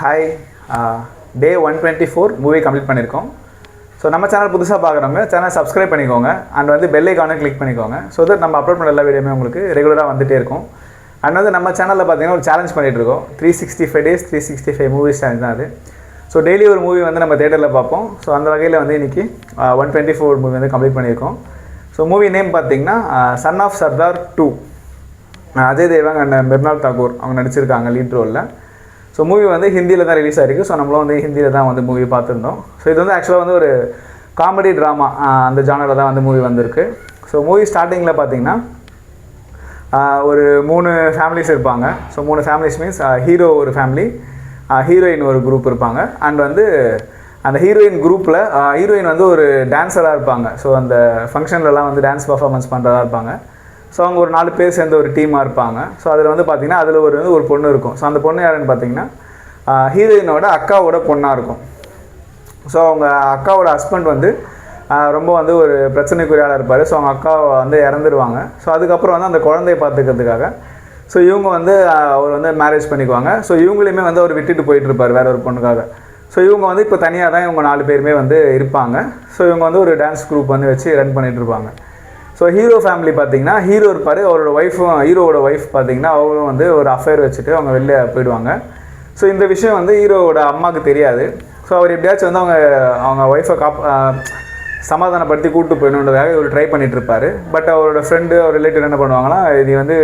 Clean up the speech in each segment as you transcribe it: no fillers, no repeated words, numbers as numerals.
Hi, டே 124 movie complete பண்ணியிருக்கோம். So நம்ம channel புதுசாக பார்க்குறவங்க சேனல் சப்ஸ்கிரைப் பண்ணிக்கோங்க அண்ட் வந்து பெல் ஐக்கானை கிளிக் பண்ணிக்கோங்க. ஸோ தட் நம்ம அப்லோட் பண்ண எல்லா வீடியோமே உங்களுக்கு ரெகுலராக வந்துகிட்டே இருக்கும். அண்ட் வந்து நம்ம சேனலில் பார்த்தீங்கன்னா ஒரு சேலஞ்ச் பண்ணிகிட்டு இருக்கோம். 365 days 365 மூவிஸ் சேலஞ்ச் தான் அது. ஸோ டெய்லி ஒரு மூவி வந்து நம்ம தேட்டரில் பார்ப்போம். ஸோ அந்த வகையில் வந்து இன்றைக்கி 124 மூவி வந்து கம்ப்ளீட் பண்ணியிருக்கோம். ஸோ மூவி நேம் பார்த்தீங்கன்னா சன் ஆஃப் சர்தார் 2. அஜய் தேவன் அண்ட் மிர்னால் தாக்கூர் அவங்க நடிச்சிருக்காங்க லீட் ரோலில். ஸோ மூவி வந்து ஹிந்தியில் தான் ரிலீஸ் ஆகிருக்கு. ஸோ நம்மளும் வந்து ஹிந்தியில் தான் வந்து மூவி பார்த்துருந்தோம். ஸோ இது வந்து ஆக்சுவலாக வந்து ஒரு காமெடி ட்ராமா அந்த ஜானரில் தான் வந்து மூவி வந்திருக்கு. ஸோ மூவி ஸ்டார்டிங்கில் பார்த்தீங்கன்னா ஒரு 3 ஃபேமிலிஸ் இருப்பாங்க. ஸோ 3 ஃபேமிலிஸ் மீன்ஸ் ஹீரோ ஒரு ஃபேமிலி, ஹீரோயின் ஒரு குரூப் இருப்பாங்க. அண்ட் வந்து அந்த ஹீரோயின் குரூப்பில் ஹீரோயின் வந்து ஒரு டான்ஸராக இருப்பாங்க. ஸோ அந்த ஃபங்க்ஷன்லலாம் வந்து டான்ஸ் பர்ஃபார்மன்ஸ் பண்ணுறதா இருப்பாங்க. ஸோ அவங்க ஒரு 4 பேர் சேர்ந்து ஒரு டீமாக இருப்பாங்க. ஸோ அதில் வந்து பார்த்திங்கன்னா அதில் ஒரு பொண்ணு இருக்கும். ஸோ அந்த பொண்ணு யாருன்னு பார்த்தீங்கன்னா ஹீரோயினோட அக்காவோட பொண்ணாக இருக்கும். ஸோ அவங்க அக்காவோட ஹஸ்பண்ட் வந்து ரொம்ப வந்து ஒரு பிரச்சனைக்குரியால் இருப்பார். ஸோ அவங்க அக்காவை வந்து இறந்துருவாங்க. ஸோ அதுக்கப்புறம் வந்து அந்த குழந்தைய பார்த்துக்கிறதுக்காக ஸோ இவங்க வந்து அவர் வந்து மேரேஜ் பண்ணிக்குவாங்க. ஸோ இவங்களையுமே வந்து அவர் விட்டுட்டு போயிட்டுருப்பார் வேறு ஒரு பொண்ணுக்காக. ஸோ இவங்க வந்து இப்போ தனியாக தான் இவங்க 4 பேருமே வந்து இருப்பாங்க. ஸோ இவங்க வந்து ஒரு டான்ஸ் குரூப் வந்து வச்சு ரன் பண்ணிகிட்ருப்பாங்க. ஸோ ஹீரோ ஃபேமிலி பார்த்தீங்கன்னா ஹீரோ இருப்பார், அவரோட ஒய்ஃபும் ஹீரோவோட ஒய்ஃப் பார்த்தீங்கன்னா அவரும் வந்து ஒரு அஃபேர் வச்சுட்டு அவங்க வெளில போயிடுவாங்க. ஸோ இந்த விஷயம் வந்து ஹீரோவோட அம்மாவுக்கு தெரியாது. ஸோ அவர் எப்படியாச்சும் வந்து அவங்க ஒய்ஃபை சமாதானப்படுத்தி கூப்பிட்டு போயிடணுன்றதாக இவர் ட்ரை பண்ணிகிட்ருப்பார். பட் அவரோட ஃப்ரெண்டு அவர் ரிலேட்டிவ் என்ன பண்ணுவாங்கன்னா, இது வந்து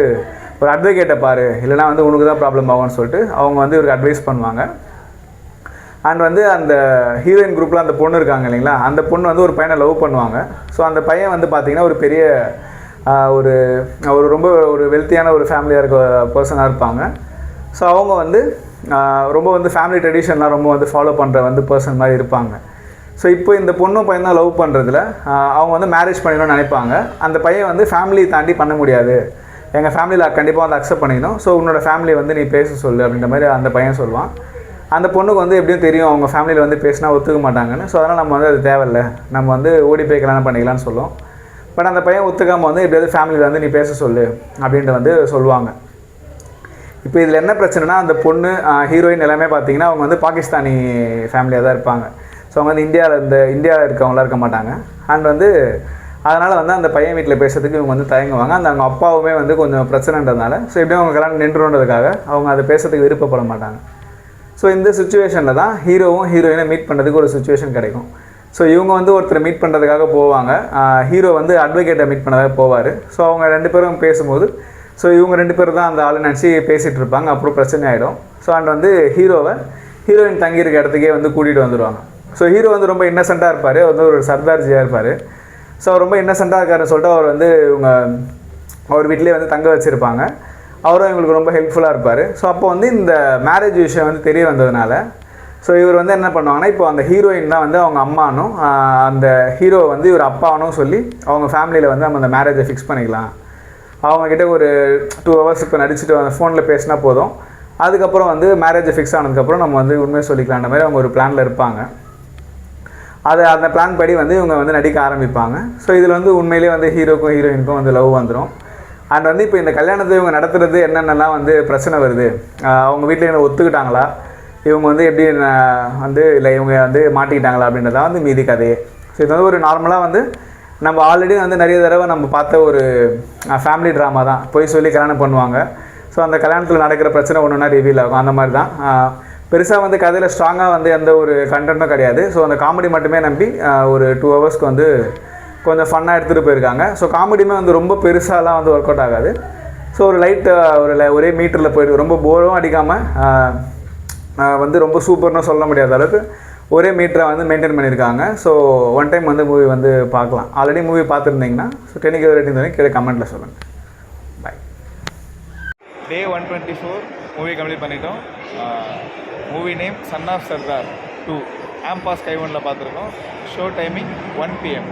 ஒரு அட்வொகேட்டை பாரு, இல்லைனா வந்து உனக்கு தான் ப்ராப்ளம் ஆகும்னு சொல்லிட்டு அவங்க வந்து இவருக்கு அட்வைஸ் பண்ணுவாங்க. அண்ட் வந்து அந்த ஹீரோயின் குரூப்பில் அந்த பொண்ணு இருக்காங்க இல்லைங்களா, அந்த பொண்ணு வந்து ஒரு பையனை லவ் பண்ணுவாங்க. ஸோ அந்த பையன் வந்து பார்த்திங்கன்னா ஒரு பெரிய ஒரு ரொம்ப ஒரு வெல்த்தியான ஒரு ஃபேமிலியாக இருக்க பர்சனாக இருப்பாங்க. ஸோ அவங்க வந்து ரொம்ப வந்து ஃபேமிலி ட்ரெடிஷன்லாம் ரொம்ப வந்து ஃபாலோ பண்ணுற வந்து பர்சன் மாதிரி இருப்பாங்க. ஸோ இப்போ இந்த பொண்ணும் பையன் தான் லவ் பண்ணுறதுல அவங்க வந்து மேரேஜ் பண்ணிடணும்னு நினைப்பாங்க. அந்த பையன் வந்து ஃபேமிலி தாண்டி பண்ண முடியாது, எங்கள் ஃபேமிலியில் கண்டிப்பாக வந்து அக்செப்ட் பண்ணிக்கணும், ஸோ உன்னோட ஃபேமிலி வந்து நீ பேச சொல்லு அப்படின்ற மாதிரி அந்த பையன் சொல்லுவான். அந்த பொண்ணுக்கு வந்து எப்படியும் தெரியும் அவங்க ஃபேமிலியில் வந்து பேசினா ஒத்துக்க மாட்டாங்கன்னு. ஸோ அதனால் நம்ம வந்து அது தேவையில்லை, நம்ம வந்து ஓடி போய் கல்யாணம் பண்ணிக்கலாம்னு சொல்லுவோம். பட் அந்த பையன் ஒத்துக்காமல் வந்து எப்படியாவது ஃபேமிலியில் வந்து நீ பேச சொல்லு அப்படின்ட்டு வந்து சொல்லுவாங்க. இப்போ இதில் என்ன பிரச்சனைனா, அந்த பொண்ணு ஹீரோயின் எல்லாமே பார்த்தீங்கன்னா அவங்க வந்து பாகிஸ்தானி ஃபேமிலியாக தான் இருப்பாங்க. ஸோ அவங்க வந்து இந்தியாவில் இருக்கவங்களாம் இருக்க மாட்டாங்க. அண்ட் வந்து அதனால் வந்து அந்த பையன் வீட்டில் பேசுறதுக்கு இவங்க வந்து தயங்குவாங்க. அந்த அவங்க அப்பாவுமே வந்து கொஞ்சம் பிரச்சனைன்றதுனால ஸோ எப்படியும் அவங்க கல்யாணம் நின்றுன்றதுக்காக அவங்க அதை பேசுறதுக்கு விருப்பப்பட மாட்டாங்க. ஸோ இந்த சுச்சுவேஷனில் தான் ஹீரோவும் ஹீரோயினை மீட் பண்ணுறதுக்கு ஒரு சுச்சுவேஷன் கிடைக்கும். ஸோ இவங்க வந்து ஒருத்தரை மீட் பண்ணுறதுக்காக போவாங்க. ஹீரோ வந்து அட்வொகேட்டை மீட் பண்ணதாக போவார். ஸோ அவங்க 2 பேரும் பேசும்போது ஸோ இவங்க 2 பேர் தான் அந்த ஆளை நினச்சி பேசிகிட்டு இருப்பாங்க. அப்புறம் பிரச்சனை ஆகிடும். ஸோ அண்ட் வந்து ஹீரோயின் தங்கியிருக்க இடத்துக்கே வந்து கூட்டிகிட்டு வந்துடுவாங்க. ஸோ ஹீரோ வந்து ரொம்ப இன்னசென்ட்டாக இருப்பார், வந்து ஒரு சர்தார்ஜியாக இருப்பார். ஸோ அவர் ரொம்ப இன்னசென்ட்டாக இருக்காருன்னு சொல்லிட்டு அவர் வந்து அவர் வீட்டிலே வந்து தங்க வச்சுருப்பாங்க. அவரும் இவங்களுக்கு ரொம்ப ஹெல்ப்ஃபுல்லாக இருப்பார். ஸோ அப்போ வந்து இந்த மேரேஜ் விஷயம் வந்து தெரிய வந்ததுனால ஸோ இவர் வந்து என்ன பண்ணுவாங்கன்னா, இப்போ அந்த ஹீரோயின் தான் வந்து அவங்க அம்மானும் அந்த ஹீரோ வந்து இவர் அப்பானும் சொல்லி அவங்க ஃபேமிலியில் வந்து நம்ம அந்த மேரேஜை ஃபிக்ஸ் பண்ணிக்கலாம், அவங்கக்கிட்ட ஒரு 2 hours இப்போ நடிச்சுட்டு அந்த ஃபோனில் பேசினா போதும், அதுக்கப்புறம் வந்து மேரேஜை ஃபிக்ஸ் ஆனதுக்கப்புறம் நம்ம வந்து உண்மையை சொல்லிக்கலான்ற மாதிரி அவங்க ஒரு பிளானில் இருப்பாங்க. அந்த பிளான் படி வந்து இவங்க வந்து நடிக்க ஆரம்பிப்பாங்க. ஸோ இதில் வந்து உண்மையிலே வந்து ஹீரோக்கும் ஹீரோயினுக்கும் வந்து லவ் வந்துடும். அண்ட் வந்து இப்போ இந்த கல்யாணத்தை இவங்க நடத்துகிறது என்னென்னலாம் வந்து பிரச்சனை வருது, அவங்க வீட்டில் இவங்க ஒத்துக்கிட்டாங்களா, இவங்க வந்து எப்படி வந்து இல்லை இவங்க வந்து மாட்டிக்கிட்டாங்களா அப்படின்றதான் வந்து மீதி கதையே. ஸோ இது வந்து ஒரு நார்மலாக வந்து நம்ம ஆல்ரெடி வந்து நிறைய தடவை நம்ம பார்த்த ஒரு ஃபேமிலி ட்ராமா தான். போய் சொல்லி கல்யாணம் பண்ணுவாங்க. ஸோ அந்த கல்யாணத்தில் நடக்கிற பிரச்சனை ஒன்றுனா ரிவீல் ஆகும். அந்த மாதிரி தான் பெருசாக வந்து கதையில் ஸ்ட்ராங்காக வந்து எந்த ஒரு கண்டென்ட்டும் கிடையாது. ஸோ அந்த காமெடி மட்டுமே நம்பி ஒரு 2 hours வந்து கொஞ்சம் ஃபன்னாக எடுத்துகிட்டு போயிருக்காங்க. ஸோ காமெடியுமே வந்து ரொம்ப பெருசாலாம் வந்து ஒர்க் அவுட் ஆகாது. ஸோ ஒரு ஒரே மீட்டரில் போய்ட்டு ரொம்ப போரும் அடிக்காமல் வந்து ரொம்ப சூப்பர்னு சொல்ல முடியாத அளவுக்கு ஒரே மீட்டரை வந்து மெயின்டைன் பண்ணியிருக்காங்க. ஸோ ஒன் டைம் வந்து மூவி வந்து பார்க்கலாம். ஆல்ரெடி மூவி பார்த்துருந்தீங்கன்னா ஸோ 10 ரேட்டிங் வந்து கீழே கமெண்ட்டில் சொல்லுங்கள். பாய். டே 124 மூவி கம்ப்ளீட் பண்ணிட்டோம். Movie name son of Sardaar 2 ஆம்பாஸ் ஸ்கை 1ல் பார்த்துருக்கோம். Show timing 1 PM.